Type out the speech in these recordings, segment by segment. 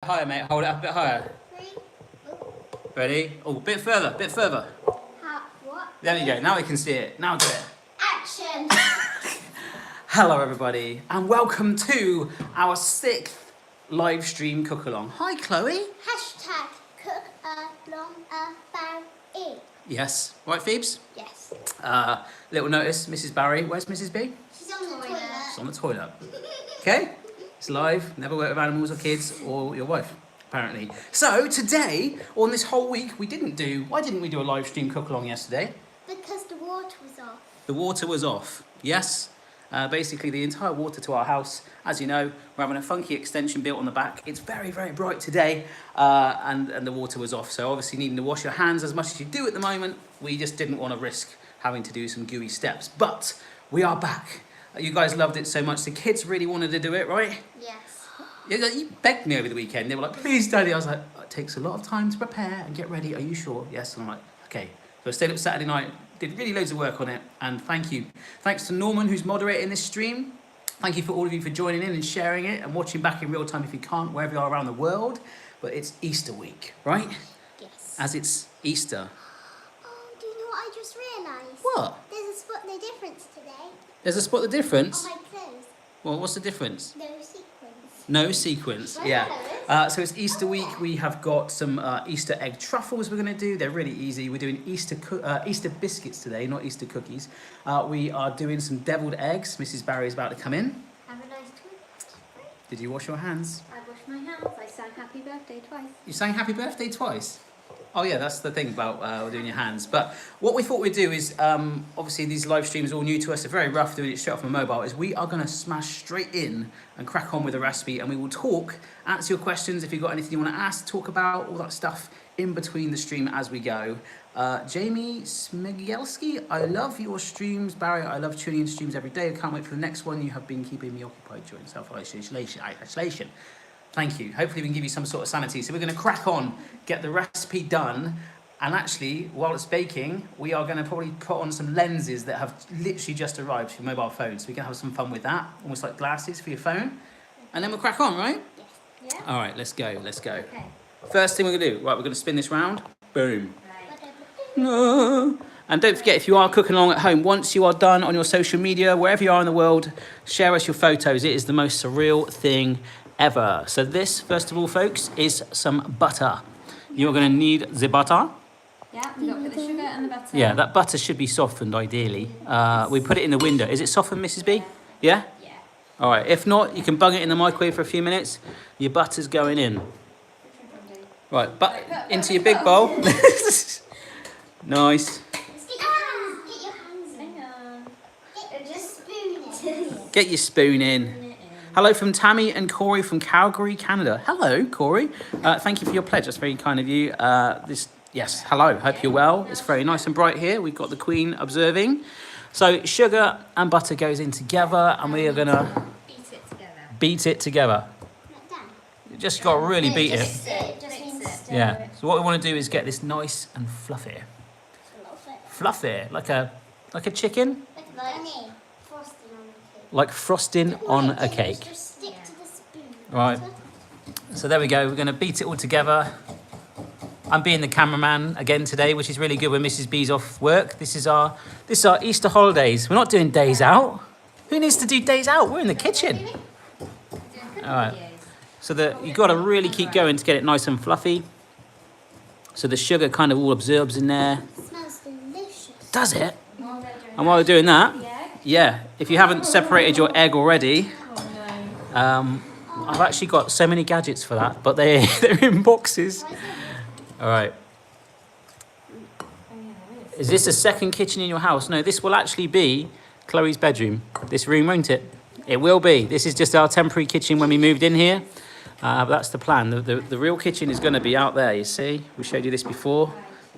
Higher, mate. Hold it up a bit higher. Ready? Oh, a bit further, bit further. What? There you go. Now we can see it. Now do it. Action! Hello, everybody, and welcome to our 6th live stream cook-along. Hi, Chloe. Hashtag cookalongabarry. Yes. Right, Phoebes? Yes. Little notice, Mrs. Barry. Where's Mrs. B? She's on the toilet. She's on the toilet. Okay? It's live. Never work with animals or kids or your wife, apparently. So, today, on this whole week, why didn't we do a live stream cook-along yesterday? Because the water was off. The water was off, yes. Basically, the entire water to our house, as you know, we're having a funky extension built on the back. It's very, very bright today, and the water was off. So obviously needing to wash your hands as much as you do at the moment, we just didn't want to risk having to do some gooey steps. But we are back. You guys loved it so much. The kids really wanted to do it, right? Yes. You begged me over the weekend. They were like, please, Daddy. I was like, it takes a lot of time to prepare and get ready. Are you sure? Yes. And I'm like, okay. So I stayed up Saturday night, did really loads of work on it, and thank you. Thanks to Norman, who's moderating this stream. Thank you for all of you for joining in and sharing it and watching back in real time if you can't, wherever you are around the world. But it's Easter week, right? Yes. As it's Easter. Oh, do you know what I just realised? What? There's a spot the difference today. There's a spot the difference? On my clothes. Well, what's the difference? No sequins. No sequence, yeah. So it's Easter week. We have got some Easter egg truffles we're going to do. They're really easy. We're doing Easter biscuits today, not Easter cookies. We are doing some deviled eggs. Mrs. Barry is about to come in. Have a nice toilet. Did you wash your hands? I washed my hands. I sang happy birthday twice. You sang happy birthday twice? Oh yeah, that's the thing about doing your hands. But what we thought we'd do is, obviously these live streams are all new to us, they're very rough doing it straight off my mobile, is we are going to smash straight in and crack on with the recipe, and we will talk, answer your questions if you've got anything you want to ask, talk about, all that stuff in between the stream as we go. Jamie Smigielski, I love your streams. Barry, I love tuning in streams every day. I can't wait for the next one. You have been keeping me occupied during self-isolation. Thank you. Hopefully we can give you some sort of sanity. So we're going to crack on, get the recipe done, and actually, while it's baking, we are going to probably put on some lenses that have literally just arrived for your mobile phone. So we can have some fun with that, almost like glasses for your phone. And then we'll crack on, right? Yes. Yeah? All right, let's go, let's go. Okay. First thing we're going to do, right, we're going to spin this round. Boom. Right. No. And don't forget, if you are cooking along at home, once you are done on your social media, wherever you are in the world, share us your photos. It is the most surreal thing ever. So this, first of all, folks, is some butter. You're going to need the butter. Yeah, we got the sugar and the butter. Yeah, that butter should be softened, ideally. We put it in the window. Is it softened, Mrs. B? Yeah? Yeah. All right, if not, you can bung it in the microwave for a few minutes. Your butter's going in. Right, but into your big bowl. Nice. Get your hands in. Hang on. Get your spoon in. Get your spoon in. Hello from Tammy and Corey from Calgary, Canada. Hello, Corey. Thank you for your pledge. That's very kind of you. Yes, hello. Hope you're well. It's very nice and bright here. We've got the Queen observing. So sugar and butter goes in together, and we are going to beat it together. Not done. You just got to really beat it. Just means stir Yeah. it. So what we want to do is get this nice and fluffy. Love it. Fluffy, like a chicken, Like frosting on the cake. like frosting on a cake. Just stick to the spoon. Right. So there we go. We're going to beat it all together. I'm being the cameraman again today, which is really good when Mrs. B's off work. This is our Easter holidays. We're not doing days out. Who needs to do days out? We're in the kitchen. All right. So you've got to really keep going to get it nice and fluffy. So the sugar kind of all absorbs in there. It smells delicious. Does it? While they're doing And while we're doing that, the egg. yeah, if you haven't separated your egg already, Oh I've actually got so many gadgets for that, but they're in boxes. All right. no. Oh yeah, there Is this a second kitchen in your house? No, this will actually be Chloe's bedroom. This room, won't it? It will be. This is just our temporary kitchen when we moved in here. But that's the plan. The real kitchen is going to be out there, you see. We showed you this before.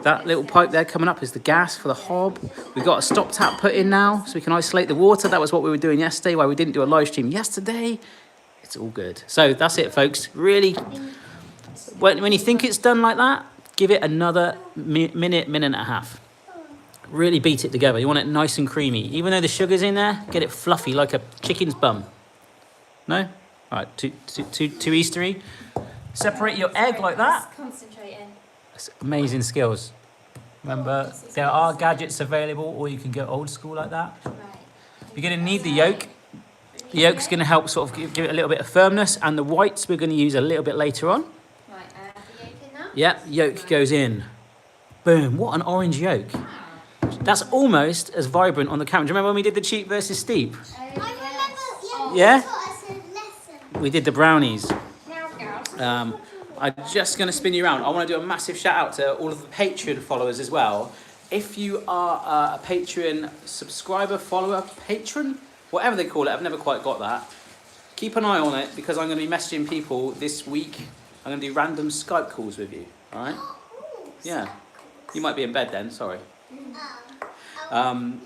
That little pipe there coming up is the gas for the hob. We've got a stop tap put in now so we can isolate the water. That was what we were doing yesterday, why we didn't do a live stream yesterday. It's all good. So that's it, folks. Really, when you think it's done like that, give it another minute and a half. Really beat it together. You want it nice and creamy. Even though the sugar's in there, get it fluffy like a chicken's bum. No? All right, too Eastery. Separate your egg like that. Concentrating. It's amazing skills. Remember, there are gadgets available, or you can go old school like that. Right. You're going to need the yolk. The yolk's going to help sort of give it a little bit of firmness, and the whites we're going to use a little bit later on. Right, the yolk in now? Yeah, yolk goes in. Boom, what an orange yolk. That's almost as vibrant on the camera. Do you remember when we did the cheap versus steep? I remember, Yeah? that's what I said lesson. We did the brownies. Now, girls. I'm just going to spin you around. I want to do a massive shout out to all of the Patreon followers as well. If you are a Patreon subscriber, follower, patron, whatever they call it, I've never quite got that. Keep an eye on it because I'm going to be messaging people this week. I'm going to do random Skype calls with you. All right? Yeah. You might be in bed then, sorry.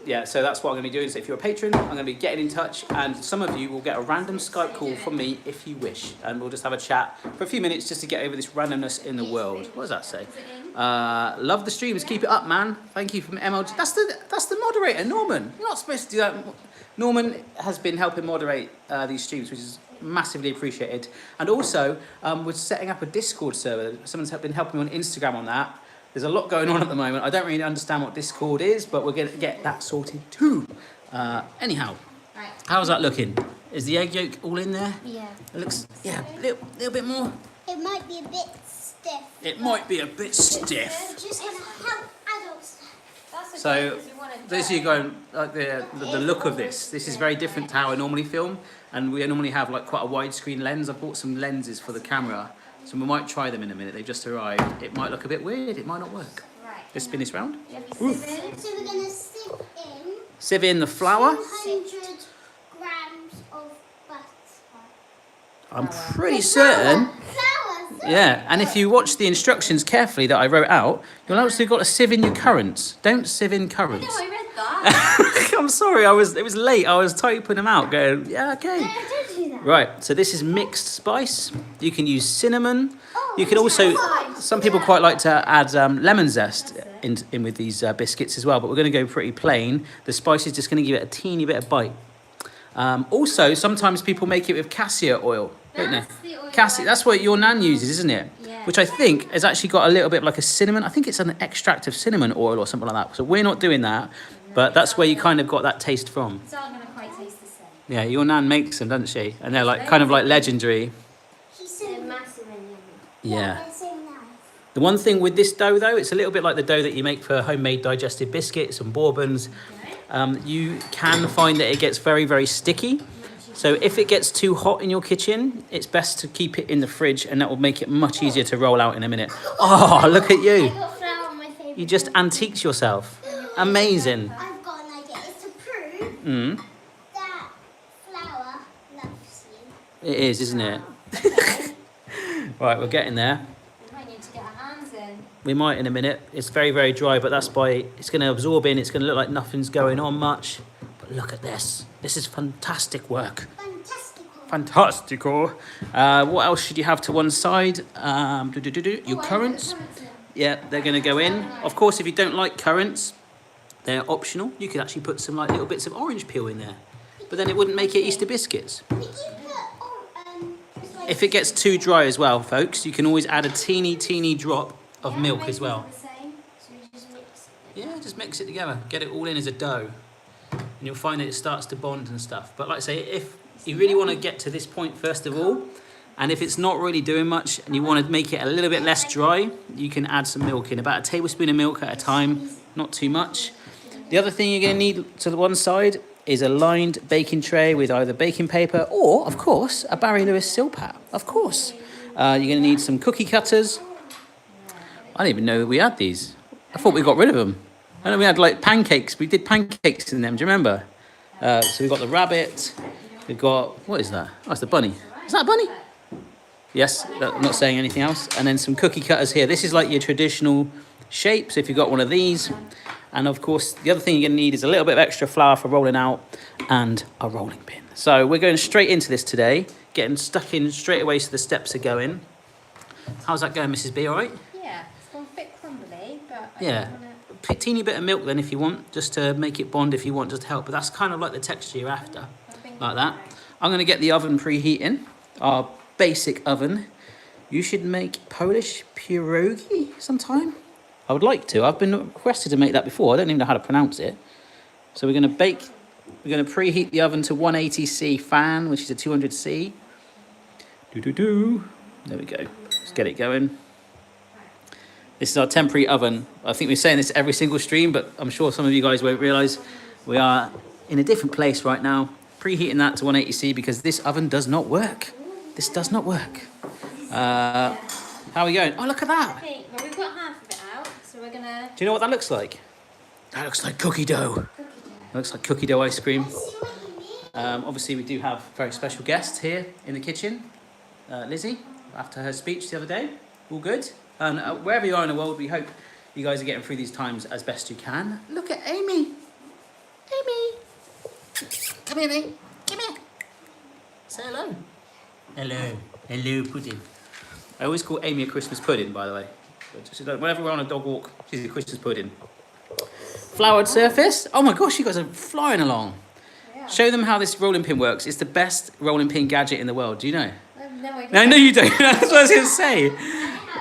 Yeah, so that's what I'm going to be doing. So if you're a patron, I'm going to be getting in touch, and some of you will get a random Skype call from me if you wish, and we'll just have a chat for a few minutes just to get over this randomness in the world. What does that say? Love the streams, keep it up, man. Thank you from MLG. That's the moderator, Norman. You're not supposed to do that. Norman has been helping moderate these streams, which is massively appreciated. And also, we're setting up a Discord server. Someone's been helping me on Instagram on that. There's a lot going on at the moment. I don't really understand what Discord is, but we're going to get that sorted too. Anyhow, Right. how's that looking? Is the egg yolk all in there? Yeah. It looks, yeah, a little bit more. It might be a bit stiff. It might be a bit stiff. Just gonna help adults. That's okay, So, 'cause we want it this dry. you going, like the look of this. This is very different to how I normally film, and we normally have like quite a widescreen lens. I bought some lenses for the camera, so we might try them in a minute. They've just arrived. It might look a bit weird. It might not work. Right. Let's spin this round. You have your sieve in. So we're gonna sieve in Sieve in the flour. 200 grams of butter. I'm pretty certain. Flour. Yeah, and if you watch the instructions carefully that I wrote out, you'll also got to sieve in your currants. Don't sieve in No, currants. I read that. I'm sorry, it was late. I was typing them out, going, yeah, okay. No, don't do that. Right, so this is mixed spice. You can use cinnamon. Oh, You can also, nice. some people quite like to add lemon zest in with these biscuits as well, but we're going to go pretty plain. The spice is just going to give it a teeny bit of bite. Also, sometimes people make it with cassia oil, don't they? That's the oil Cassia, I- that's what your nan uses, isn't it? Yeah. Which I think has actually got a little bit like a cinnamon. I think it's an extract of cinnamon oil or something like that. So we're not doing that, but that's where you kind of got that taste from. It's all going to quite taste the same. Yeah, your nan makes them, doesn't she? And they're like kind of like legendary. She's so massive and yummy. Yeah. They're so nice. The one thing with this dough, though, it's a little bit like the dough that you make for homemade digestive biscuits and bourbons. You can find that it gets very, very sticky. So if it gets too hot in your kitchen, it's best to keep it in the fridge, and that will make it much easier to roll out in a minute. Oh, look at I you. got flour on my favourite. You just antiques yourself. Amazing. I've got an idea. It's to prove Mm, that flour loves you. it is, isn't it? Okay. Right, we're getting there. We might need to get our hands in. We might in a minute. It's very, very dry, but that's by, it's going to absorb in. It's going to look like nothing's going on much. But look at this. This is fantastic work. Fantastical. Fantastico. What else should you have to one side? Your currants. Yeah, they're going to go in. Of course, if you don't like currants, they're optional. You could actually put some like little bits of orange peel in there. But then it wouldn't make it Easter biscuits. Did you put just like If it gets too dry as well, folks, you can always add a teeny, teeny drop of milk as well. The same. So we just mix it. Yeah, just mix it together. Get it all in as a dough. And you'll find that it starts to bond and stuff. But like I say, if you really want to get to this point first of all, and if it's not really doing much and you want to make it a little bit less dry, you can add some milk in. About a tablespoon of milk at a time, not too much. The other thing you're going to need to the one side is a lined baking tray with either baking paper or, of course, a Barry Lewis silpat. Of course. You're going to need some cookie cutters. I didn't even know we had these. I thought we got rid of them. I know we had like pancakes. We did pancakes in them. Do you remember? So we've got the rabbit. We've got, what is that? Oh, it's the bunny. Is that a bunny? Yes, I'm not saying anything else. And then some cookie cutters here. This is like your traditional shapes if you've got one of these. And of course, the other thing you're going to need is a little bit of extra flour for rolling out and a rolling pin. So we're going straight into this today, getting stuck in straight away so the steps are going. How's that going, Mrs. B, all right? Yeah, it's gone a bit crumbly, but I Yeah. don't want to... Teeny bit of milk then if you want, just to make it bond if you want, just to help. But that's kind of like the texture you're after, like that. I'm going to get the oven preheating, our basic oven. you should make Polish pierogi sometime. I would like to. I've been requested to make that before. I don't even know how to pronounce it. So we're going to bake. We're going to preheat the oven to 180C fan, which is a 200C. There we go. Let's get it going. This is our temporary oven. I think we're saying this every single stream, but I'm sure some of you guys won't realise we are in a different place right now. Preheating that to 180C because this oven does not work. This does not work. How are we going? Oh, look at that. Okay, well, we've got half of it out, so we're going to... Do you know what that looks like? That looks like cookie dough. It looks like cookie dough ice cream. Obviously, we do have a very special guest here in the kitchen. Lizzie, after her speech the other day. All good. And wherever you are in the world, we hope you guys are getting through these times as best you can. Look at Amy. Amy. Come here, mate. Come here. Say hello. Hello. Hello, pudding. I always call Amy a Christmas pudding, by the way. Whenever we're on a dog walk, she's a Christmas pudding. Floured surface. Oh my gosh, you guys are flying along. Yeah. Show them how this rolling pin works. It's the best rolling pin gadget in the world. Do you know? I have no idea. No, you don't. That's what I was going to say.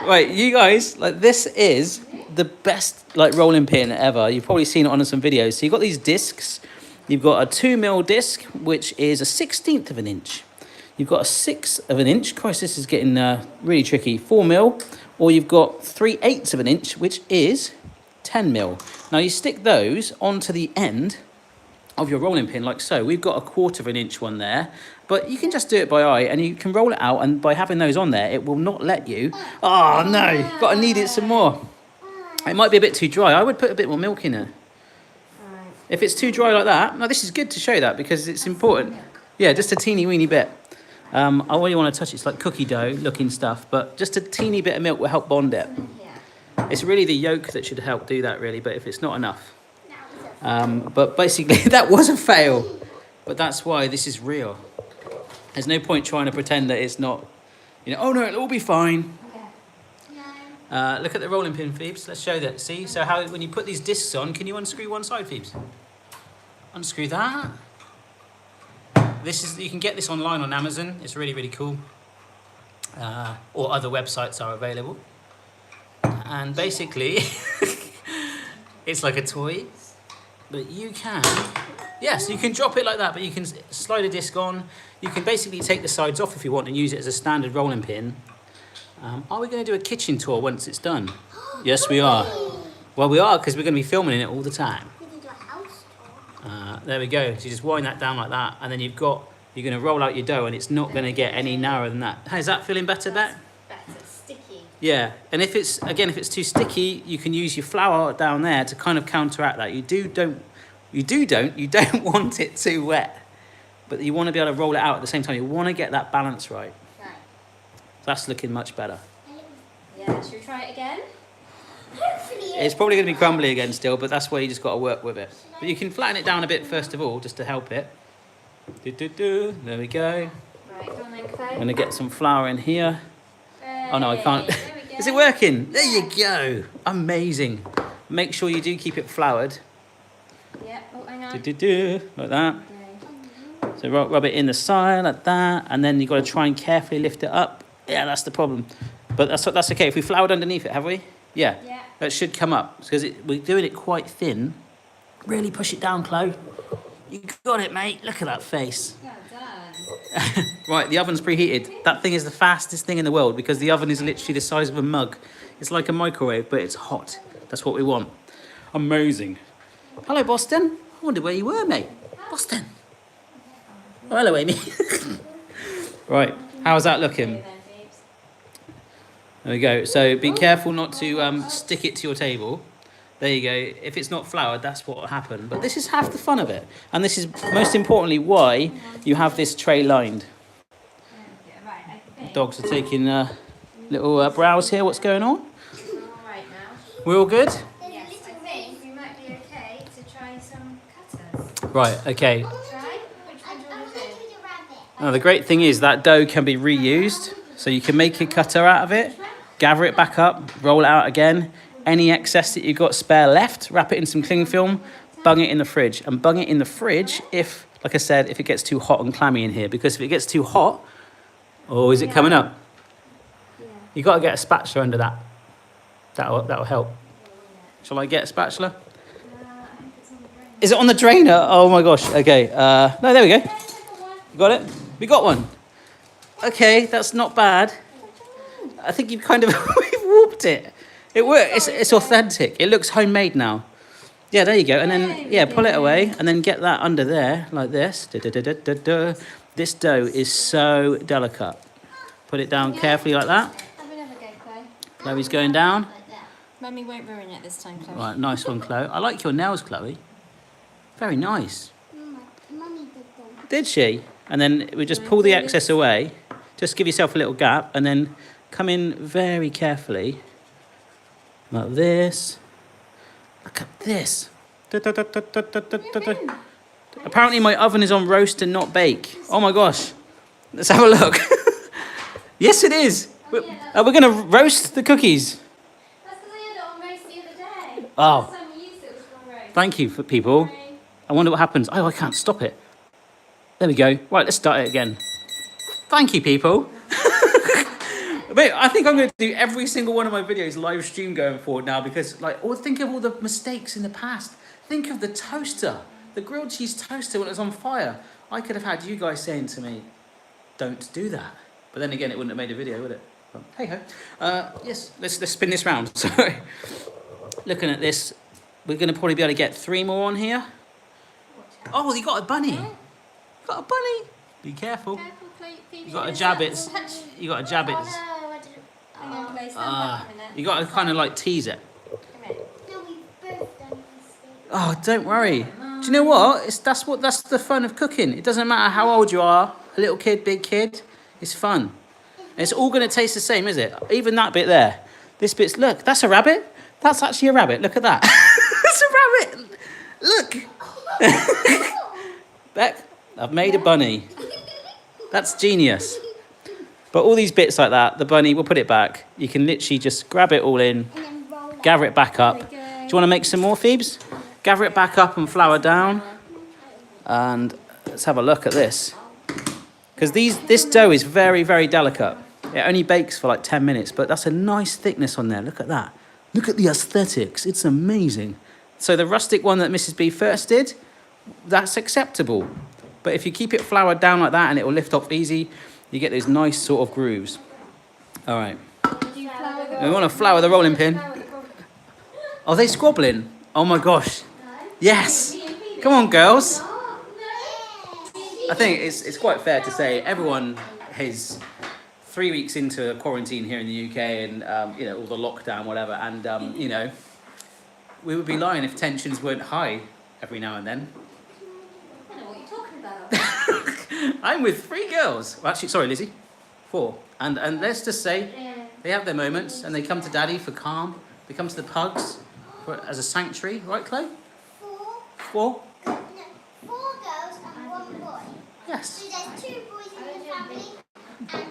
Right, you guys, like this is the best like rolling pin ever. You've probably seen it on some videos. So you've got these discs. You've got a 2mm disc, which is a 1/16 of an inch. You've got a 1/6 of an inch. Christ, this is getting really tricky. 4mm. Or you've got 3/8 of an inch, which is 10mm. Now you stick those onto the end of your rolling pin like so. We've got a 1/4 of an inch one there, but you can just do it by eye and you can roll it out, and by having those on there, it will not let you. Oh no, got to knead it some more. It might be a bit too dry. I would put a bit more milk in it. Right. If it's too dry like that, now this is good to show that because it's important. Yeah, just a teeny weeny bit. I really want to touch it. It's like cookie dough looking stuff, but just a teeny bit of milk will help bond it. Yeah. It's really the yolk that should help do that really, but if it's not enough. But basically that was a fail, but that's why this is real. There's no point trying to pretend that it's not, you know, oh no, it'll all be fine. Look at the rolling pin, Phoebes. Let's show that. See, so how when you put these discs on, can you unscrew one side, Phoebes? Unscrew that. This is, you can get this online on Amazon. It's really, really cool. Or other websites are available. And basically, it's like a toy. But you can, yes, you can drop it like that, but you can slide a disc on. You can basically take the sides off if you want and use it as a standard rolling pin. Are we going to do a kitchen tour once it's done? Yes, we are. Well, we are because we're going to be filming in it all the time. There we go. So you just wind that down like that, and then you're going to roll out your dough, and it's not going to get any narrower than that. Hey, is that feeling better, Bet? Better, sticky. Yeah, and if it's too sticky, you can use your flour down there to kind of counteract that. You don't want it too wet, but you want to be able to roll it out at the same time. You want to get that balance right. Right. That's looking much better. Yeah, should we try it again? Hopefully It's probably going to be crumbly again still, but that's where you just got to work with it. But you can flatten it down a bit first of all, just to help it. There we go. Right, go on then, Clay. I'm going to get some flour in here. Oh no, I can't. There we go. Is it working? There you go. Amazing. Make sure you do keep it floured. Yeah, oh, hang on. Like that. Okay. So rub it in the side like that, and then you've got to try and carefully lift it up. Yeah, that's the problem. But that's okay. If we floured underneath it, have we? Yeah. Yeah. That should come up because we're doing it quite thin. Really push it down, Chloe. You got it, mate. Look at that face. Well done. Right, the oven's preheated. That thing is the fastest thing in the world because the oven is literally the size of a mug. It's like a microwave, but it's hot. That's what we want. Amazing. Hello, Boston. I wonder where you were, mate. Boston. Oh, hello, Amy. Right, how's that looking? Okay then, Phoebes. There we go. So be careful not to stick it to your table. There you go. If it's not floured, that's what will happen. But this is half the fun of it. And this is most importantly why you have this tray lined. Yeah, right, I think. Dogs are taking little browse here. What's going on? We're all right now. We're all good? Yes, I think we might be okay to try some cutters. Right, okay. Try? Which one do you want to do? Now, the great thing is that dough can be reused. So you can make a cutter out of it, gather it back up, roll it out again. Any excess that you've got spare left, wrap it in some cling film, bung it in the fridge. And bung it in the fridge if, like I said, if it gets too hot and clammy in here. Because if it gets too hot, oh, is it coming up? Yeah. You got to get a spatula under that. That'll help. Shall I get a spatula? I think it's on the drain. Is it on the drainer? Oh my gosh. Okay. No, there we go. You got it? We got one. Okay, that's not bad. I think you've kind of we've warped it. It works. It's authentic. It looks homemade now. Yeah, there you go. And then pull it away and then get that under there like this. This dough is so delicate. Put it down carefully like that. Have another go, Chloe. Chloe's going down. Mummy won't ruin it this time, Chloe. Right, nice one, Chloe. I like your nails, Chloe. Very nice. Mummy did them. Did she? And then we just pull the excess away. Just give yourself a little gap and then come in very carefully. Like this. Look at this. Apparently my oven is on roast and not bake. Oh my gosh. Let's have a look. Yes, it is. We're going to roast the cookies. That's because I had it on roast the other day. Oh. Last time we used it was on roast. Thank you for people. Sorry. I wonder what happens. Oh, I can't stop it. There we go. Right, let's start it again. Thank you, people. Mate, I think I'm going to do every single one of my videos live stream going forward now because, think of all the mistakes in the past. Think of the toaster, the grilled cheese toaster when it was on fire. I could have had you guys saying to me, don't do that. But then again, it wouldn't have made a video, would it? Well, hey ho. Yes, let's spin this round. Sorry. Looking at this, we're going to probably be able to get 3 more on here. Oh, you got a bunny. Got a bunny. Be careful. Careful, Phoebe. You got to jab it. You got to jab it. No, I didn't. Hang on, Chloe, stand back a minute. You got to kind of tease it. Come here. No, we both done this. Oh, don't worry. Do you know what? That's the fun of cooking. It doesn't matter how old you are, a little kid, big kid. It's fun. And it's all going to taste the same, is it? Even that bit there. This bit's look. That's a rabbit. That's actually a rabbit. Look at that. It's a rabbit. Look. Beck, I've made a bunny. That's genius. But all these bits like that, the bunny, we'll put it back. You can literally just grab it all in, And then roll it. gather it back up. Do you want to make some more, Phoebes? Gather it back up and flour down. And let's have a look at this. Because this dough is very, very delicate. It only bakes for 10 minutes, but that's a nice thickness on there. Look at that. Look at the aesthetics. It's amazing. So the rustic one that Mrs. B first did, that's acceptable. But if you keep it floured down like that and it will lift off easy, you get those nice sort of grooves. All right. Did you flour the We want to flour the rolling pin. Are they squabbling? Oh my gosh. Yes. Come on, girls. I think it's quite fair to say everyone is 3 weeks into quarantine here in the UK and, all the lockdown, whatever. And, we would be lying if tensions weren't high every now and then. I don't know what you're talking about. I'm with 3 girls. Well, actually, sorry, Lizzie. 4. And let's just say they have their moments and they come to Daddy for calm. They come to the pugs as a sanctuary. Right, Chloe? 4? No, 4 girls and 1 boy. Yes. So there's 2 boys in the family and 4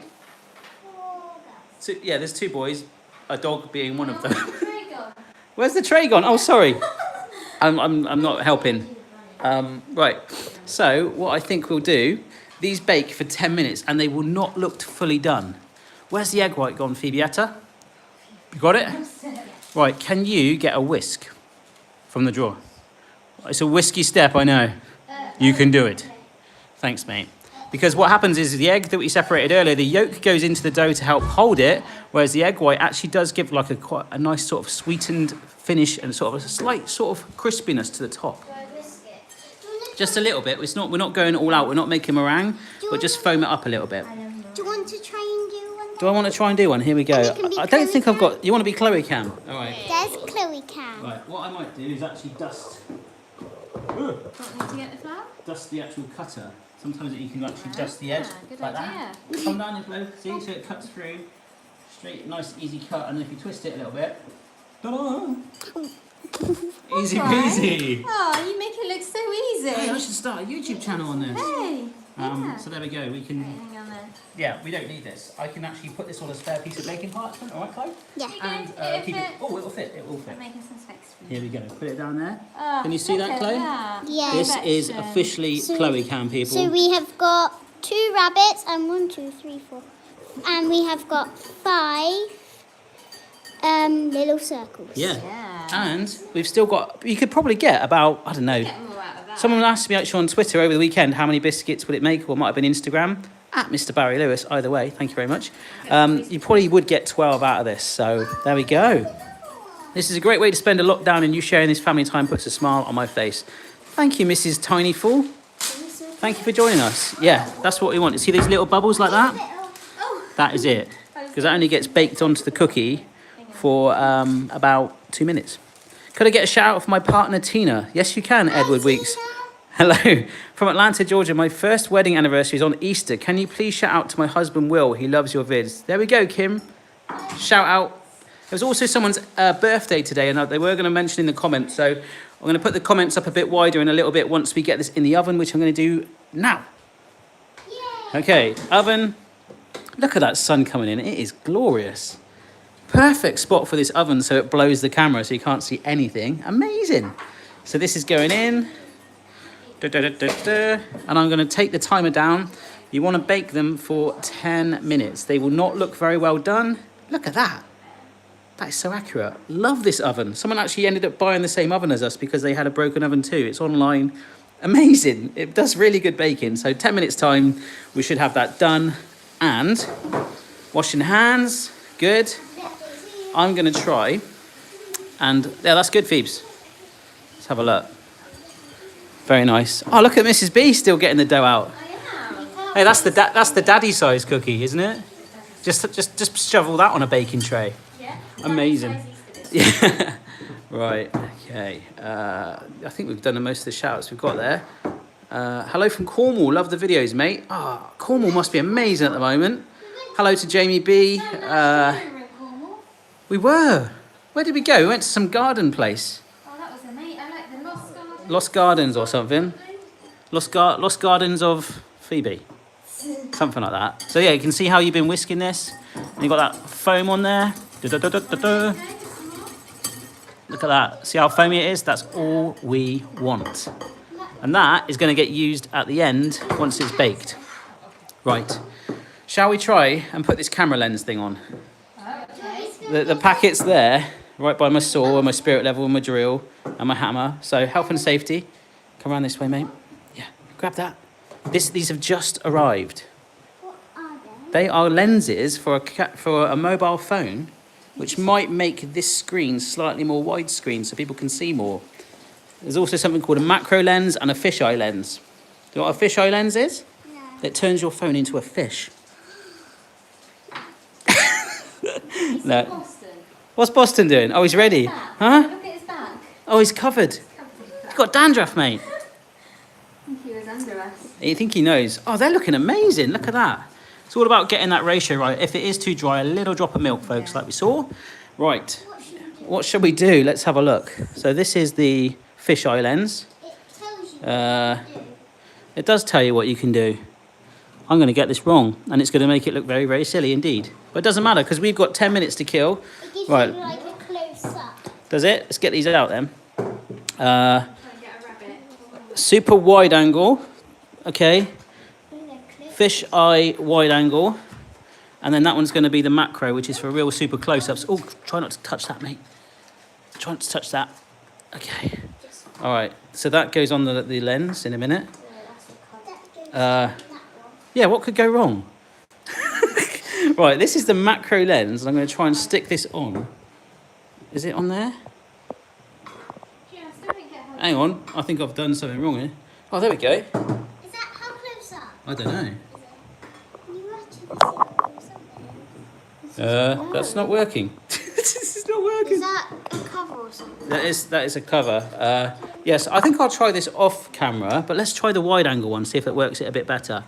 girls. So, yeah, there's 2 boys, a dog being one of them. Tray gone. Where's the tray gone? Oh, sorry. I'm not helping. Right. So what I think we'll do, these bake for 10 minutes and they will not look fully done. Where's the egg white gone, Phoebeetta? You got it? Right. Can you get a whisk from the drawer? It's a whisky step, I know. You can do it. Thanks, mate. Because what happens is the egg that we separated earlier, the yolk goes into the dough to help hold it, whereas the egg white actually does give quite a nice sort of sweetened finish and sort of a slight sort of crispiness to the top. Just a little bit. We're not going all out. We're not making meringue, but just foam it up a little bit. Do you want to try and do one? Do I want to try and do one? Here we go. You can be I don't think I've Chloe got... You want to be Chloe Cam? All right. There's Chloe Cam. Right. What I might do is actually dust Want me to get the flour? the actual cutter. Sometimes you can actually dust the edge Good like idea. that. Come down your blow, see, so it cuts through. Straight, nice, easy cut, and then if you twist it a little bit, ta-da! Easy peasy. Oh, you make it look so Hey, I easy. should start a YouTube channel on this. Hey. Yeah. So there we go. We can. Hang on then. Yeah, we don't need this. I can actually put this on a spare piece of baking parchment. All right, Chloe. Yeah. And It'll keep it. fit. Oh, it'll fit. It will fit. I'm making some specs for you. Here we go. Put it down there. Oh, Can you see look that, at Chloe? that. Yeah. This is Perfection. officially So- Chloe Cam, people. So we have got 2 rabbits and 1, 2, 3, 4, And we have got 5 little circles. Yeah. Yeah. And we've still got, you could probably get about, I don't know. Get more out of that. Someone asked me actually on Twitter over the weekend how many biscuits would it make, or it might have been Instagram, at Mr. Barry Lewis, either way, thank you very much. You probably would get 12 out of this, so there we go. This is a great way to spend a lockdown, and you sharing this family time puts a smile on my face. Thank you, Mrs. Tinyful. Thank you for joining us. Yeah, that's what we want. You see these little bubbles like that? That is it. Because that only gets baked onto the cookie for about 2 minutes. Could I get a shout out for my partner, Tina? Yes, you can, Edward Weeks. Hello. From Atlanta, Georgia. My first wedding anniversary is on Easter. Can you please shout out to my husband, Will? He loves your vids. There we go, Kim. Shout out. There was also someone's birthday today, and they were going to mention in the comments. So I'm going to put the comments up a bit wider in a little bit once we get this in the oven, which I'm going to do now. Okay, oven. Look at that sun coming in. It is glorious. Perfect spot for this oven so it blows the camera so you can't see anything. Amazing. So this is going in. And I'm going to take the timer down. You want to bake them for 10 minutes. They will not look very well done. Look at that. That is so accurate. Love this oven. Someone actually ended up buying the same oven as us because they had a broken oven too. It's online. Amazing. It does really good baking. So 10 minutes time, we should have that done. And washing hands. Good. I'm going to try. And yeah, that's good, Phoebes. Let's have a look. Very nice. Oh, look at Mrs. B still getting the dough out. Hey, that's the daddy size cookie, isn't it? Just shovel that on a baking tray. Yeah. Amazing. Yeah. Right. Okay. I think we've done most of the shouts we've got there. Hello from Cornwall. Love the videos, mate. Ah, Cornwall must be amazing at the moment. Hello to Jamie B. We were. Where did we go? We went to some garden place. Oh, that was amazing. I like the Lost Garden. Lost Gardens or something. Lost Gardens of Phoebe. Something like that. So yeah, you can see how you've been whisking this. And you've got that foam on there. Da-da-da-da-da-da. Look at that. See how foamy it is? That's all we want. And that is going to get used at the end once it's baked. Right. Shall we try and put this camera lens thing on? The packet's there, right by my saw and my spirit level and my drill and my hammer. So health and safety. Come around this way, mate. Yeah, grab that. These have just arrived. What are they? They are lenses for a mobile phone, which might make this screen slightly more widescreen so people can see more. There's also something called a macro lens and a fisheye lens. Do you know what a fisheye lens is? No. It turns your phone into a fish. No. Boston. What's Boston doing? Oh, he's ready. Huh? Look at his back. Oh, he's covered. He's got dandruff, mate. I think he was under us. You think he knows? Oh, they're looking amazing. Look at that. It's all about getting that ratio right. If it is too dry, a little drop of milk, folks, like we saw. Right. What shall we do? Let's have a look. So this is the fisheye lens. It tells you what to do. It does tell you what you can do. I'm going to get this wrong, and it's going to make it look very, very silly indeed. But it doesn't matter, because we've got 10 minutes to kill. It gives Right. you like a close-up. Does it? Let's get these out then. Try and get a rabbit. Super wide angle. Okay. Bring a clip. Fish eye wide angle. And then that one's going to be the macro, which is for real super close-ups. Oh, try not to touch that, mate. Try not to touch that. Okay. All right. So that goes on the lens in a minute. Yeah, what could go wrong? Right, this is the macro lens, and I'm going to try and stick this on. Is it on there? Yeah, I still didn't get hold of Hang on, I think I've done something wrong here. Oh, there we go. Is that how close up? I don't know. Can you actually see something? That's not working. This is not working. Is that a cover or something? That is a cover. Yes, I think I'll try this off camera, but let's try the wide angle one, see if it works it a bit better.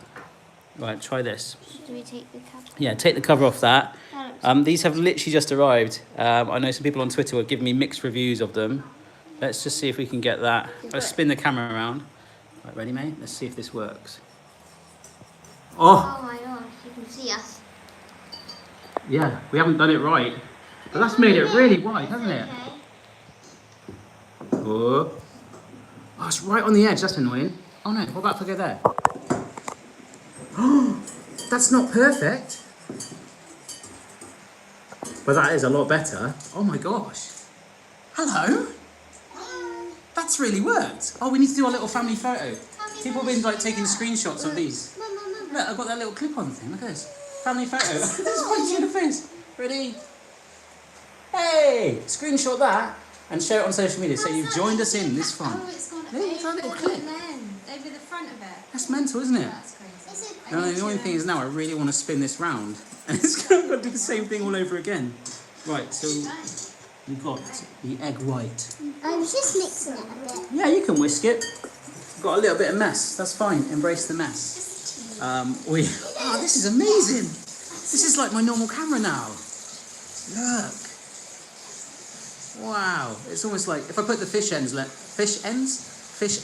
Right, try this. Should we take the cover? Yeah, take the cover off that. That looks These have literally just arrived. I know some people on Twitter were giving me mixed reviews of them. Let's just see if we can get that. Let's spin the camera around. Right, ready, mate? Let's see if this works. Oh, Oh my gosh, you can see us. yeah, we haven't done it right. But that's made it really wide, hasn't it? Okay. Oh, it's right on the edge. That's annoying. Oh no, what about if I go there? Oh, that's not perfect. But that is a lot better. Oh my gosh. Hello. That's really worked. Oh, we need to do our little family photo. People have been like taking screenshots of these. Look, I've got that little clip-on thing. Look at this. Family photo. This is quite cute face. Ready? Hey! Screenshot that and share it on social media. So you've joined us in this fun. Oh, it's gone It's a little clip. over the front of it. That's mental, isn't it? That's crazy. No, the annoying thing is now I really want to spin this round. And it's going to do the same thing all over again. Right, so we've got the egg white. I was just mixing it a bit. Yeah, you can whisk it. Got a little bit of mess. That's fine. Embrace the mess. Oh, this is amazing. This is like my normal camera now. Look. Wow. It's almost like if I put the fish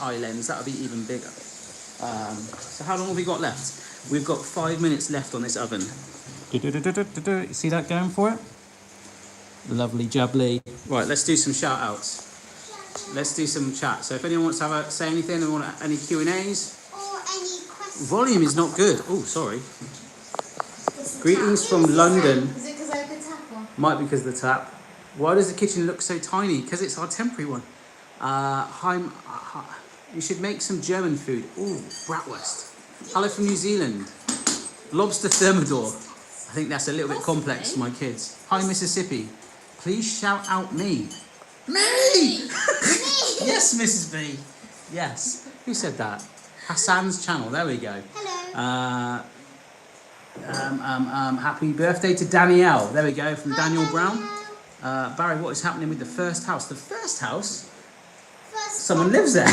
eye lens, that would be even bigger. So how long have we got left? We've got 5 minutes left on this oven. You see that going for it? Lovely jubbly. Right, let's do some shout outs. Let's do some chat. So if anyone wants to say anything and want any Q&As. Or any questions. Volume is not good. Oh, sorry. Greetings from London. Is it because I have the tap on? Might be because of the tap. Why does the kitchen look so tiny? Because it's our temporary one. You should make some German food. Ooh, bratwurst. Hello from New Zealand. Lobster thermidor. I think that's a little bit complex for my kids. Hi, Mississippi. Please shout out me. Me! Yes, Mrs. B. Yes. Who said that? Hassan's channel. There we go. Hello. Happy birthday to Danielle. There we go, from Daniel Brown. Barry, what is happening with the first house? The first house? Someone lives there.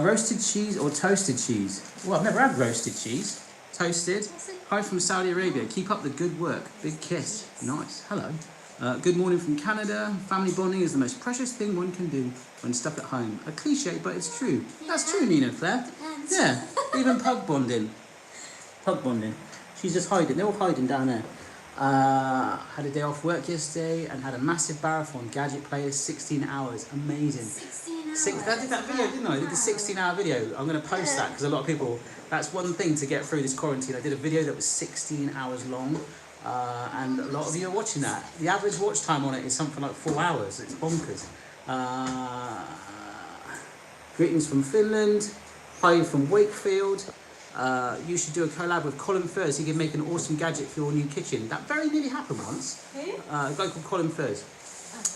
Roasted cheese or toasted cheese? Well, I've never had roasted cheese. Toasted. Hi from Saudi Arabia. Keep up the good work. Big kiss. Nice. Hello. Good morning from Canada. Family bonding is the most precious thing one can do when stuck at home. A cliche, but it's true. That's true, Nina Claire. Yeah. Even pug bonding. Pug bonding. She's just hiding. They're all hiding down there. Had a day off work yesterday and had a massive marathon. Gadget players, 16 hours. Amazing. 16 hours. I did that video, didn't I? I did the 16-hour video. I'm going to post that because a lot of people, that's one thing to get through this quarantine. I did a video that was 16 hours long and a lot of you are watching that. The average watch time on it is something like 4 hours. It's bonkers. Greetings from Finland. Hi from Wakefield. You should do a collab with Colin Furs. He can make an awesome gadget for your new kitchen. That very nearly happened once. Who? A guy called Colin Furs.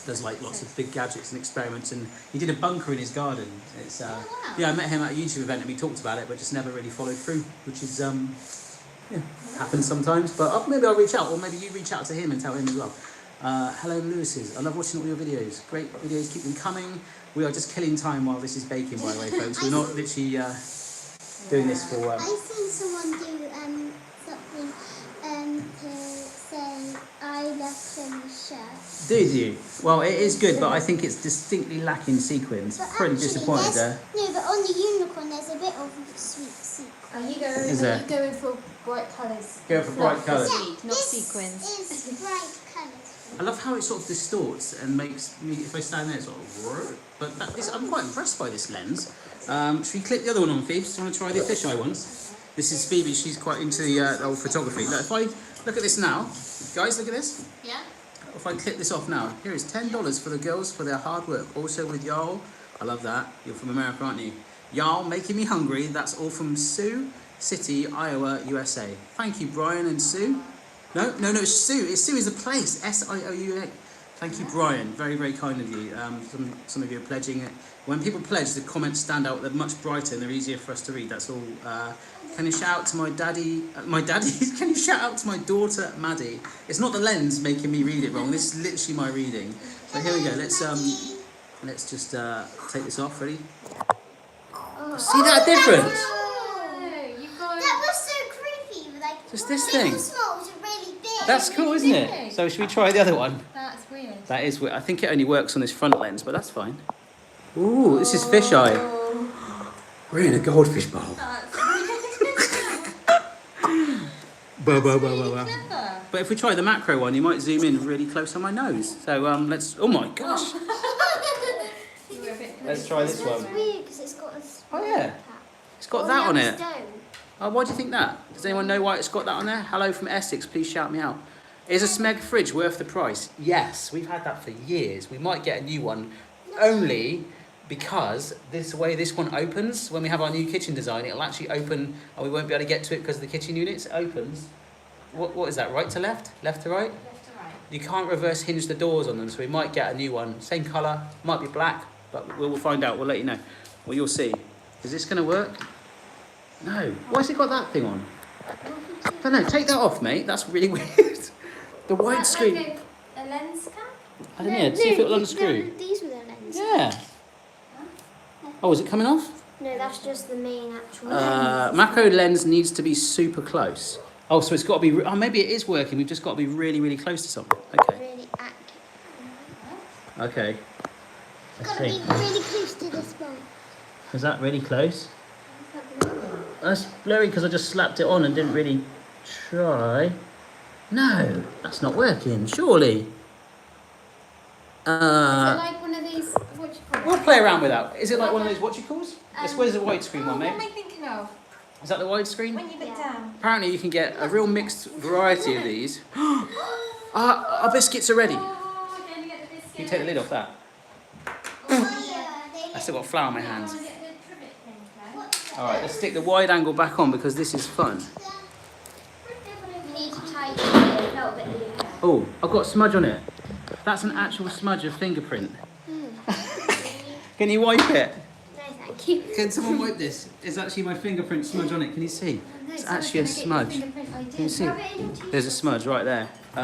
Does like lots of big gadgets and experiments, and he did a bunker in his garden. It's wow. yeah, I met him at a YouTube event and we talked about it, but just never really followed through, which is yeah, happens sometimes. But maybe I'll reach out, or maybe you reach out to him and tell him as well. Hello, Lewis's. I love watching all your videos. Great videos, keep them coming. We are just killing time while this is baking, by the way, folks. We're not literally doing this for. I seen someone do something to say I left on the shirt. Did you? Well, it is good, but I think it's distinctly lacking sequins. But Pretty actually, disappointed there. No, but on the unicorn there's a bit of sweet sequin. Are you Is there? going for bright colours? Go for bright colours. Not sequins. This is bright colours. I love how it sort of distorts and makes me, if I stand there, sort of. But I'm quite impressed by this lens. Should we clip the other one on, Phoebe? Do you want to try the fisheye ones? This is Phoebe. She's quite into the old photography. Look, if I look at this now, guys, look at this. Yeah. If I clip this off now, here is $10 for the girls for their hard work. Also with y'all. I love that. You're from America, aren't you? Y'all making me hungry. That's all from Sioux City, Iowa, USA. Thank you, Brian and Sue. No, it's Sioux. It's Sioux is a place. S-I-O-U-A. Thank you, Brian. Very, very kind of you. Some of you are pledging it. When people pledge, the comments stand out. They're much brighter and they're easier for us to read. That's all. Can you shout out to my daddy? Can you shout out to my daughter, Maddie? It's not the lens making me read it wrong. This is literally my reading. So here we go. Let's just take this off. Ready? See that difference? That was so creepy. Like, Just this it thing. was small, it was really big. That's cool, isn't it? So should we try the other one? That's weird. That is weird. I think it only works on this front lens, but that's fine. Ooh, this is fisheye. We're in a goldfish bowl. Clever. But if we try the macro one, you might zoom in really close on my nose. So let's. Oh my gosh! You were a bit Let's try this That's one. weird because it's got a Oh yeah, it's got Oh, that on yeah, it. stone. Oh, why do you think that? Does anyone know why it's got that on there? Hello from Essex. Please shout me out. Is a Smeg fridge worth the price? Yes, we've had that for years. We might get a new one only because this way this one opens. When we have our new kitchen design, it'll actually open and we won't be able to get to it because the kitchen units opens. What is that, right to left? Left to right? Left to right. You can't reverse hinge the doors on them, so we might get a new one. Same colour, might be black, but we'll find out. We'll let you know. Well, you'll see. Is this going to work? No. Why has it got that thing on? I don't know. Take that off, mate. That's really weird. The widescreen. Like a lens cap? I don't know. See if it'll unscrew. These were the lenses. Yeah. Oh, is it coming off? No, that's just the main actual lens. Macro lens needs to be super close. Oh, so it's got to be. Oh, maybe it is working. We've just got to be really, really close to something. Okay. Really accurate. Okay. Let's Got to see. be really close to this one. Is that really close? That's blurry because I just slapped it on and didn't really try. No, that's not working. Surely. Is it like one of these, what do you call We'll it? play around with that. Is it like one of those what you calls? Where's the widescreen one, What am mate? I thinking of? Is that the widescreen? When you look down. Apparently you can get a real mixed variety of these. Our biscuits are ready. Oh, I'm going to get the biscuit. Can you take the lid off that? I still got flour on my hands. Oh, get the trivet thing, Claire. Alright, let's stick the wide angle back on because this is fun. You need to tighten it a little bit here. Oh, I've got a smudge on it. That's an actual smudge of fingerprint. Can you wipe it? No, thank you. Can someone wipe this? It's actually my fingerprint smudge on it. Can you see? It's actually a smudge. Can you see? There's a smudge right there. I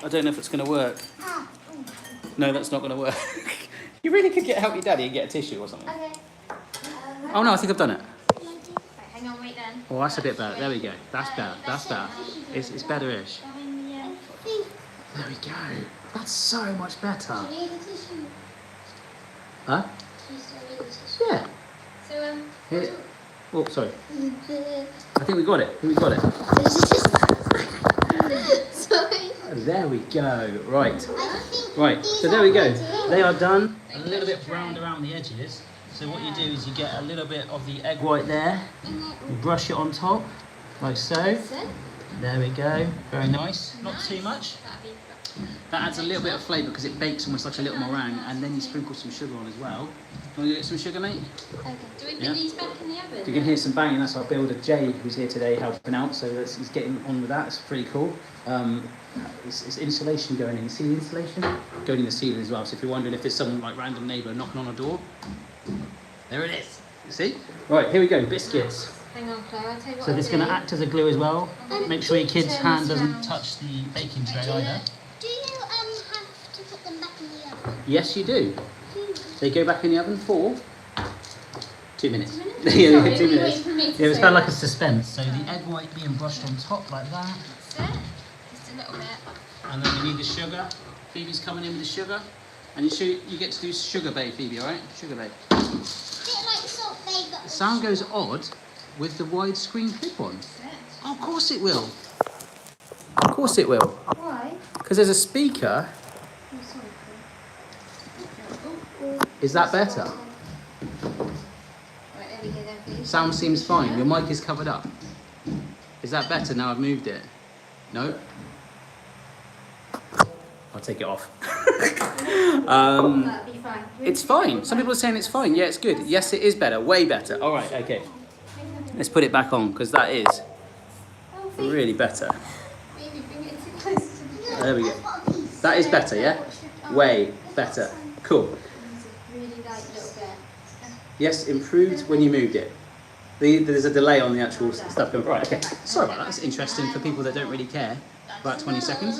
don't know if it's going to work. No, that's not going to work. You really could help your daddy and get a tissue or something. Okay. Oh no, I think I've done it. Right, hang on, wait then. Oh, that's a bit better. There we go. That's better. That's better. It's better-ish. There we go. That's so much better. Do you need a tissue? Huh? Do you still need a tissue? Yeah. So, Here. Oh, sorry. I think we got it. I think we got it. Sorry. There we go. Right. I think Right. these So there we go. ready. They are done. A little bit browned around the edges. So what you do is you get a little bit of the egg white there. You brush it on top, like so. There we go. Very nice. Not too much. That adds a little bit of flavour because it bakes almost like a little meringue, and then you sprinkle some sugar on as well. Want to get some sugar, mate? Okay. do we put Yeah. these back in the oven? You can hear some banging. That's our builder Jay, who's here today helping out. So he's getting on with that. It's pretty cool. It's insulation going in. You see the insulation going in the ceiling as well. So if you're wondering if there's some like random neighbour knocking on a door, there it is. You see? Right, here we go. Biscuits. Hang on, Claire, I'll tell you what So I'll this is going to do. act as a glue as well. Make sure your kid's Turn hand this doesn't round. touch the baking tray either. Do you have to put them back in the oven? Yes, you do. They go back in the oven for 2 minutes. 2 minutes? Yeah, Sorry, 2 were you minutes. waiting for me to Yeah, it's say kind of like that? a suspense. So the egg white being brushed on top like that. That's it. Just a little bit. And then we need the sugar. Phoebe's coming in with the sugar. And you get to do sugar babe, Phoebe, alright? Sugar babe. Bit like Salt Bae, but The sound goes odd with the widescreen clip on. That's it. Oh, of course it will. Of course it will. Why? Because there's a speaker. I'm sorry, Is that better? Claire. Right, there we go then, please. Sound seems fine. Your mic is covered up. Is that better now I've moved it? No? I'll take it off. That'll be fine. It's fine. Some people are saying it's fine. Yeah, it's good. Yes, it is better. Way better. All right, okay. Let's put it back on because that is Oh, Phoebe, really better. Phoebe, bring it too close to the There we go. That is better, yeah? Way better. Cool. really light little bit. Yes, improved when you moved it. There's a delay on the actual stuff going. Right, okay. Sorry about that. That's interesting for people that don't really care. About 20 seconds.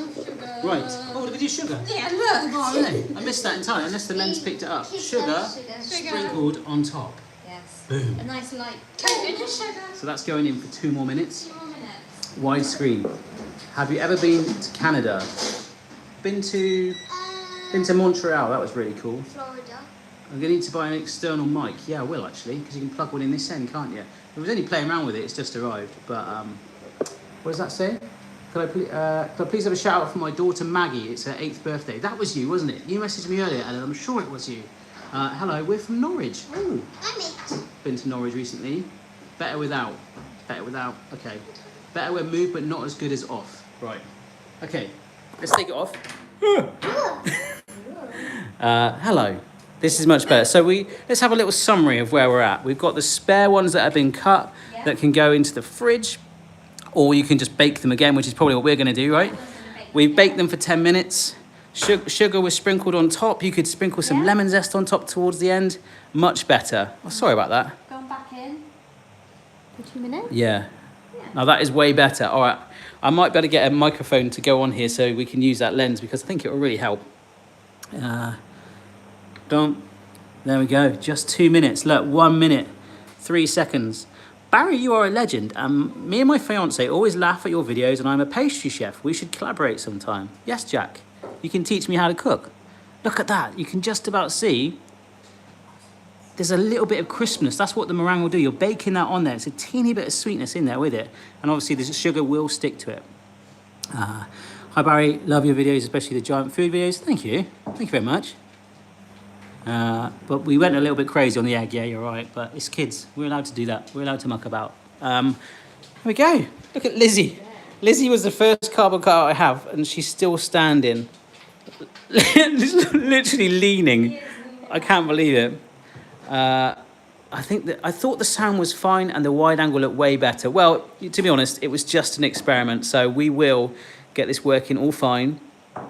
Right. Oh, look at your sugar. Yeah, look. Oh, no. I missed that entirely, unless the lens picked it up. Sugar sprinkled on top. Yes. Boom. A nice light coating of sugar. So that's going in for 2 more minutes. 2 more minutes. Widescreen. Have you ever been to Canada? Been to Montreal? That was really cool. Florida. I'm going to need to buy an external mic. Yeah, I will actually, because you can plug one in this end, can't you? I was only playing around with it. It's just arrived. But what does that say? Could I please have a shout out for my daughter Maggie? It's her 8th birthday. That was you, wasn't it? You messaged me earlier, and I'm sure it was you. Hello, we're from Norwich. Oh, I'm it. been to Norwich recently. Better without. Better without. Okay. Better when moved, but not as good as off. Right. Okay, let's take it off. Hello. This is much better. So let's have a little summary of where we're at. We've got the spare ones that have been cut that can go into the fridge, or you can just bake them again, which is probably what we're going to do, right? We've baked them for 10 minutes. Sugar was sprinkled on top. You could sprinkle some lemon zest on top towards the end. Much better. Oh, sorry about that. Going back in for 2 minutes? Yeah. Now that is way better. All right. I might better get a microphone to go on here so we can use that lens because I think it will really help. There we go. Just 2 minutes. Look, 1 minute, 3 seconds. Barry, you are a legend. Me and my fiance always laugh at your videos, and I'm a pastry chef. We should collaborate sometime. Yes, Jack. You can teach me how to cook. Look at that. You can just about see there's a little bit of crispness. That's what the meringue will do. You're baking that on there. It's a teeny bit of sweetness in there with it. And obviously the sugar will stick to it. Hi, Barry. Love your videos, especially the giant food videos. Thank you. Thank you very much. But we went a little bit crazy on the egg. Yeah, you're right. But it's kids. We're allowed to do that. We're allowed to muck about. Here we go. Look at Lizzie. Lizzie was the first cardboard cutout I have, and she's still standing. Literally leaning. I can't believe it. I thought the sound was fine and the wide angle looked way better. Well, to be honest, it was just an experiment, so we will get this working all fine.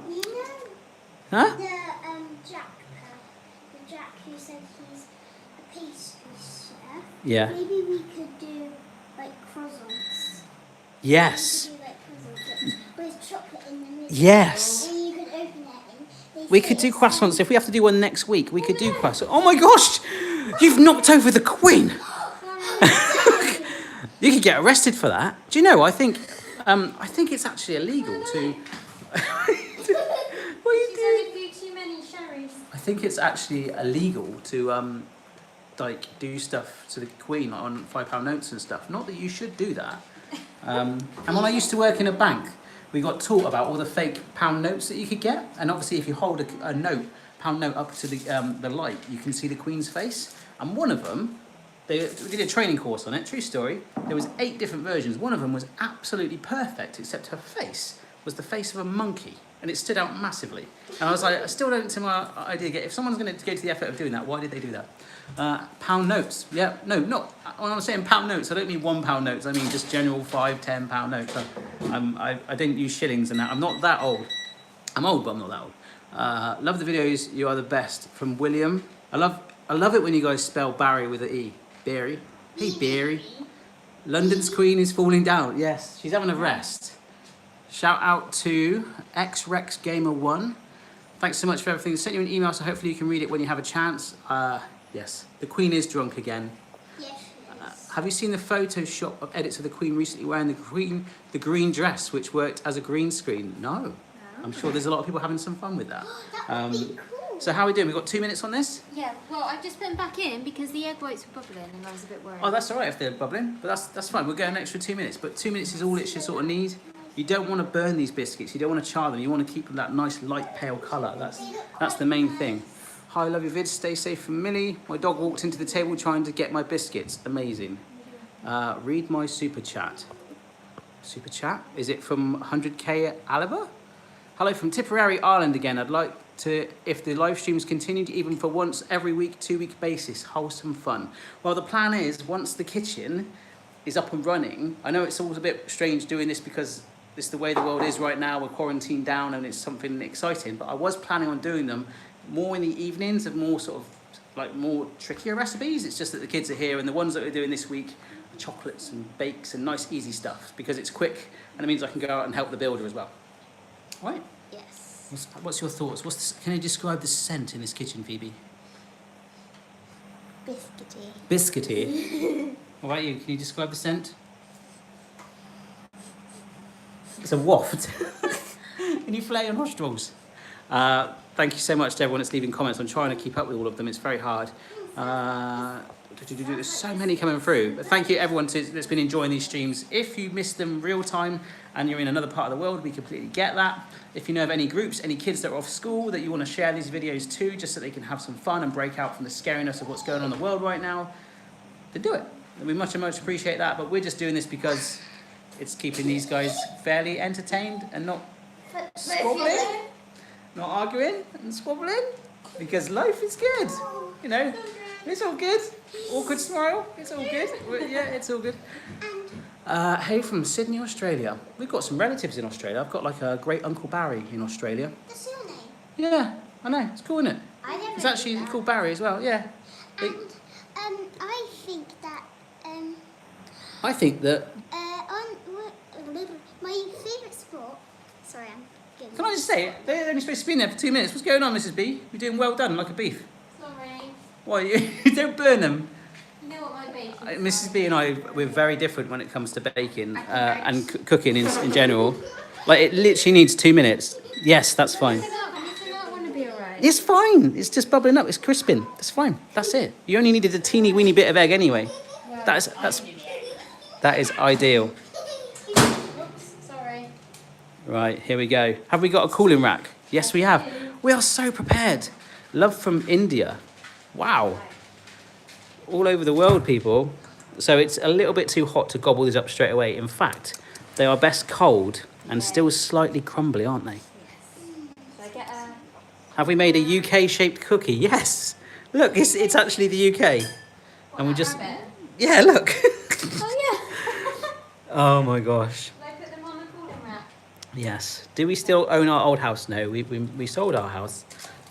You know, Huh? the Jack who said he's a pastry chef. Yeah. Maybe we could do like croissants. Yes. We could do like croissants with chocolate in the middle. Yes. And you could open it and We could do croissants. If we have to do one next week, we could do croissants. Oh my gosh! You've knocked over the Queen! You could get arrested for that. Do you know, I think it's actually illegal to... What are you She's doing? had a few too many sherries. I think it's actually illegal to do stuff to the Queen on £5 notes and stuff. Not that you should do that. And when I used to work in a bank, we got taught about all the fake pound notes that you could get. And obviously, if you hold a pound note up to the light, you can see the Queen's face. And one of them, we did a training course on it. True story. There was 8 different versions. One of them was absolutely perfect, except her face was the face of a monkey, and it stood out massively. And I was like, I still don't see my idea. If someone's going to go to the effort of doing that, why did they do that? Pound notes. Yeah, no, not. When I'm saying pound notes, I don't mean £1 notes. I mean just general £5, £10 notes. I didn't use shillings and that. I'm not that old. I'm old, but I'm not that old. Love the videos. You are the best. From William. I love it when you guys spell Barry with an E. Barry. Hey, Barry. London's Queen is falling down. Yes, she's having a rest. Shout out to XRexGamer1. Thanks so much for everything. I sent you an email, so hopefully you can read it when you have a chance. Yes, the Queen is drunk again. Yes. Have you seen the Photoshop of edits of the Queen recently wearing the green dress, which worked as a green screen? No. I'm sure there's a lot of people having some fun with that. That would be cool. So how are we doing? We've got 2 minutes on this? Yeah, well, I've just put them back in because the egg whites were bubbling and I was a bit worried. Oh, that's all right if they're bubbling, but that's fine. We'll go an extra 2 minutes, but 2 minutes is all it should sort of need. You don't want to burn these biscuits. You don't want to char them. You want to keep that nice light pale colour. That's the main thing. Hi, love your vids. Stay safe from Millie. My dog walked into the table trying to get my biscuits. Amazing. Read my super chat. Super chat? Is it from 100k Alaba? Hello from Tipperary, Ireland again. I'd like to, if the live streams continued even for once every week, 2-week basis, wholesome fun. Well, the plan is once the kitchen is up and running, I know it's always a bit strange doing this because it's the way the world is right now. We're quarantined down and it's something exciting, but I was planning on doing them more in the evenings of more sort of like more trickier recipes. It's just that the kids are here and the ones that we're doing this week are chocolates and bakes and nice easy stuff because it's quick and it means I can go out and help the builder as well. Right? Yes. What's your thoughts? Can you describe the scent in this kitchen, Phoebe? Biscuity. Biscuity. What about you? Can you describe the scent? It's a waft. Can you flare your nostrils? Thank you so much to everyone that's leaving comments. I'm trying to keep up with all of them. It's very hard. There's so many coming through. But thank you everyone that's been enjoying these streams. If you missed them real time and you're in another part of the world, we completely get that. If you know of any groups, any kids that are off school that you want to share these videos to, just so they can have some fun and break out from the scariness of what's going on in the world right now, then do it. We much appreciate that. But we're just doing this because it's keeping these guys fairly entertained and not Squabbling? Not arguing and squabbling? Because life is good. You know, it's all good. Awkward smile. It's all good. Yeah, it's all good. Hey, from Sydney, Australia. We've got some relatives in Australia. I've got like a great Uncle Barry in Australia. That's your name? Yeah, I know. It's cool, isn't it? I never It's actually knew that. called Barry as well, yeah. And I think that I think that... my favourite sport. Sorry, I'm getting. Can I just say, they're only supposed to be in there for 2 minutes. What's going on, Mrs. B? You're doing well done, like a beef. Sorry. Why, you don't burn them? You know what my baking Mrs. B and I, we're very different when it comes to baking and cooking in general. Like, it literally needs 2 minutes. Yes, that's fine. It's not going to be alright. It's fine. It's just bubbling up. It's crisping. That's fine. That's it. You only needed a teeny weeny bit of egg anyway. That is ideal. Oops, sorry. Right, here we go. Have we got a cooling rack? Yes, we have. We are so prepared. Love from India. Wow. All over the world, people. So it's a little bit too hot to gobble these up straight away. In fact, they are best cold and still slightly crumbly, aren't they? Yes. So I get a... Have we made a UK-shaped cookie? Yes. Look, it's actually the UK. And we just... Yeah, look. Oh, yeah. Oh, my gosh. Should I put them on the cooling rack? Yes. Do we still own our old house? No, we sold our house.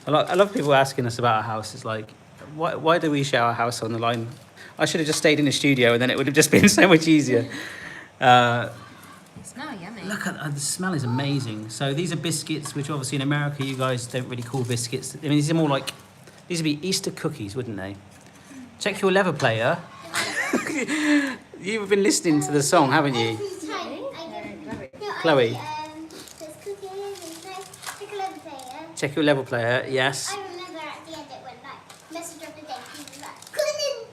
I love people asking us about our house. It's like, why do we share our house on the line? I should have just stayed in the studio and then it would have just been so much easier. They smell yummy. Look at the smell is amazing. So these are biscuits, which obviously in America you guys don't really call biscuits. I mean, these are more like, these would be Easter cookies, wouldn't they? Check your lever player. You've been listening to the song, haven't you? Every time I get Chloe. there's cookies and like a level player. Check your level player, yes. I remember at the end it went like message of the day. He was like cooking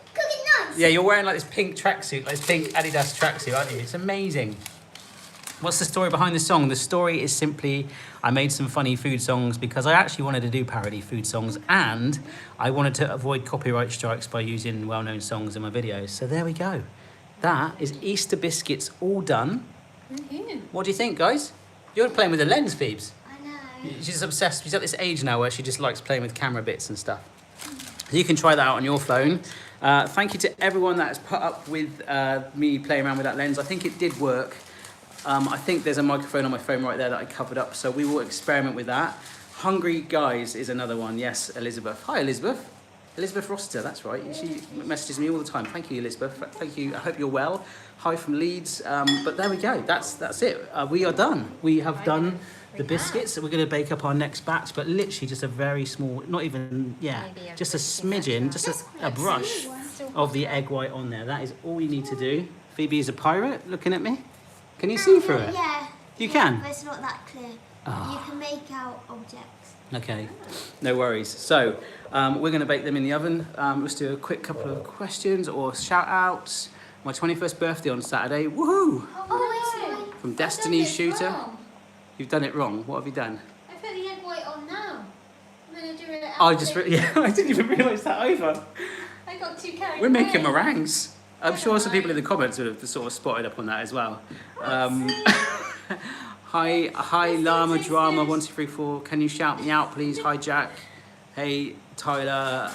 nice. Yeah, you're wearing like this pink tracksuit, like this pink Adidas tracksuit, aren't you? It's amazing. What's the story behind the song? The story is simply I made some funny food songs because I actually wanted to do parody food songs and I wanted to avoid copyright strikes by using well-known songs in my videos. So there we go. That is Easter Biscuits all done. What do you think, guys? You're playing with the lens, Phoebes. I know. She's obsessed. She's at this age now where she just likes playing with camera bits and stuff. So you can try that out on your phone. Thank you to everyone that has put up with me playing around with that lens. I think it did work. I think there's a microphone on my phone right there that I covered up, so we will experiment with that. Hungry Guys is another one. Yes, Elizabeth. Hi, Elizabeth. Elizabeth Rossiter, that's right. She messages me all the time. Thank you, Elizabeth. Thank you. I hope you're well. Hi from Leeds. But there we go. That's it. We are done. We have done the biscuits. We're going to bake up our next batch, but literally just a very small, not even, just a smidgen, just a brush of the egg white on there. That is all you need to do. Phoebe is a pirate looking at me. Can you see through it? Yeah. You can? But it's not that clear. Oh. You can make out objects. Okay, no worries. So we're going to bake them in the oven. Let's do a quick couple of questions or shout outs. My 21st birthday on Saturday. Woohoo! Oh, it's From Destiny Shooter. You've done it wrong. What have you done? I put the egg white on now. I'm going to do it I didn't even realise that either. I got too carried away. We're making meringues. I'm sure some people in the comments would have sort of spotted up on that as well. Hi Llama Drama 1234. Can you shout me out, please? Hi Jack. Hey Tyler.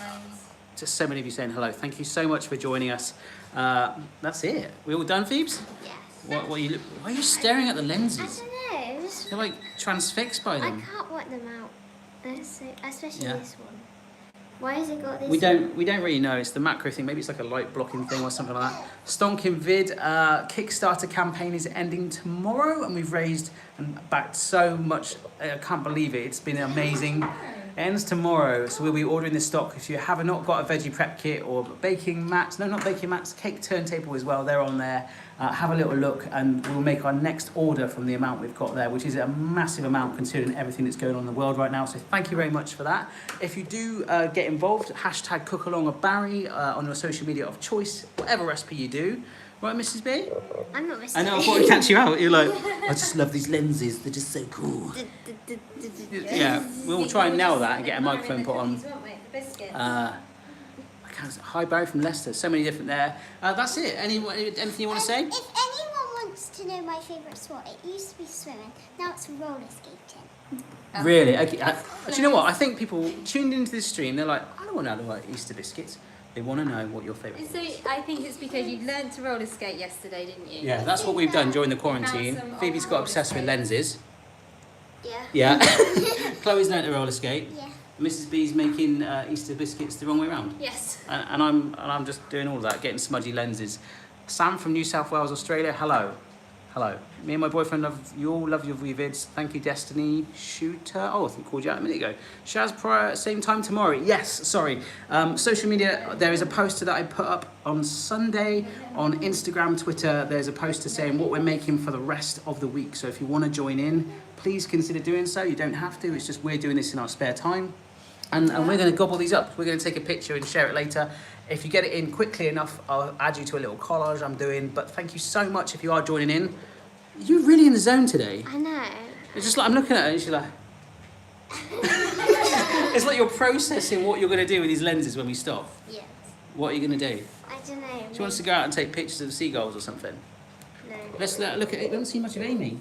Just so many of you saying hello. Thank you so much for joining us. That's it. We all done, Phoebes? Yes. Why are you staring at the I lenses? don't know. You're like transfixed by I them. can't work them out. Especially Yeah. this one. Why has it got this? We don't really know. It's the macro thing. Maybe it's like a light blocking thing or something like that. Stonking Vid Kickstarter campaign is ending tomorrow, and we've raised and backed so much. I can't believe it. It's been amazing. It ends tomorrow, so we'll be ordering the stock. If you have not got a veggie prep kit or baking mats, no, not baking mats, cake turntable as well. They're on there. Have a little look, and we'll make our next order from the amount we've got there, which is a massive amount considering everything that's going on in the world right now. So thank you very much for that. If you do get involved, hashtag cookalongabarry on your social media of choice, whatever recipe you do. Right, Mrs. B? I'm not missing. I know, I thought I'd catch you out. You're like, I just love these lenses. They're just so cool. Yeah, we'll try and nail that and get a microphone put on. Hi Barry from Leicester. So many different there. That's it. Anything you want to say? If anyone wants to to know my favourite sport? It used to be swimming. Now it's roller skating. Really? Okay. Do you know what? I think people tuned into this stream, they're like, I don't want to know about Easter biscuits. They want to know what your favourite So is. I think it's because you learned to roller skate yesterday, didn't you? Yeah, that's what we've done during the quarantine. Found some Phoebe's old got obsessed with roller lenses. Yeah. Yeah. Chloe's learnt to roller skate. Yeah. Mrs. B's making Easter biscuits the wrong way around. Yes. And I'm just doing all that, getting smudgy lenses. Sam from New South Wales, Australia. Hello. Hello. Me and my boyfriend love you all. Love your vids. Thank you, Destiny Shooter. Oh, I think I called you out a minute ago. Shaz Pryor, same time tomorrow. Yes, sorry. Social media, there is a poster that I put up on Sunday on Instagram, Twitter. There's a poster saying what we're making for the rest of the week. So if you want to join in, please consider doing so. You don't have to. It's just we're doing this in our spare time. And we're going to gobble these up. We're going to take a picture and share it later. If you get it in quickly enough, I'll add you to a little collage I'm doing. But thank you so much if you are joining in. You're really in the zone today. I know. It's just like I'm looking at her and she's like... It's like you're processing what you're going to do with these lenses when we stop. Yes. What are you going to do? I don't know. She wants to go out and take pictures of the seagulls or something. No. Let's look at it. We don't see much of Amy.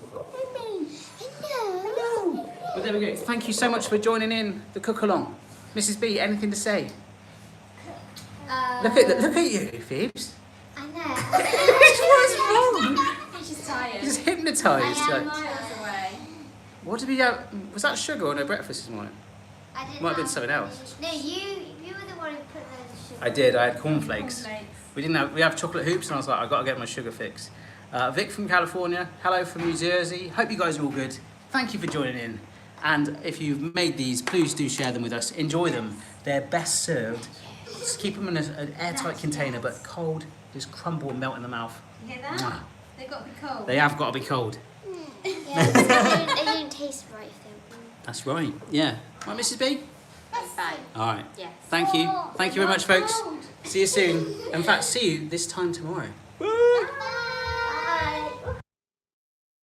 Hello. But there we go. Thank you so much for joining in the cookalong. Mrs. B, anything to say? Look at you, Phoebes. I know. What's wrong? He's just tired. You're just hypnotised. I am. Like, Miles away. what did we have? Was that sugar or no breakfast this morning? I didn't Might have been have something else. No, you were the one who put the sugar. I did. I had cornflakes. Cornflakes. We have chocolate hoops, and I was like, I've got to get my sugar fix. Vic from California. Hello from New Jersey. Hope you guys are all good. Thank you for joining in. And if you've made these, please do share them with us. Enjoy them. They're best served. Just keep them in an airtight container, but cold, just crumble and melt in the mouth. You hear that? Mwah. They've got to be cold. They have got to be cold. Yeah, they don't taste right though. That's right. Yeah. Right, Mrs. B? Bye. All right. Yes. Thank you. Thank you very much, folks. See you soon. In fact, see you this time tomorrow.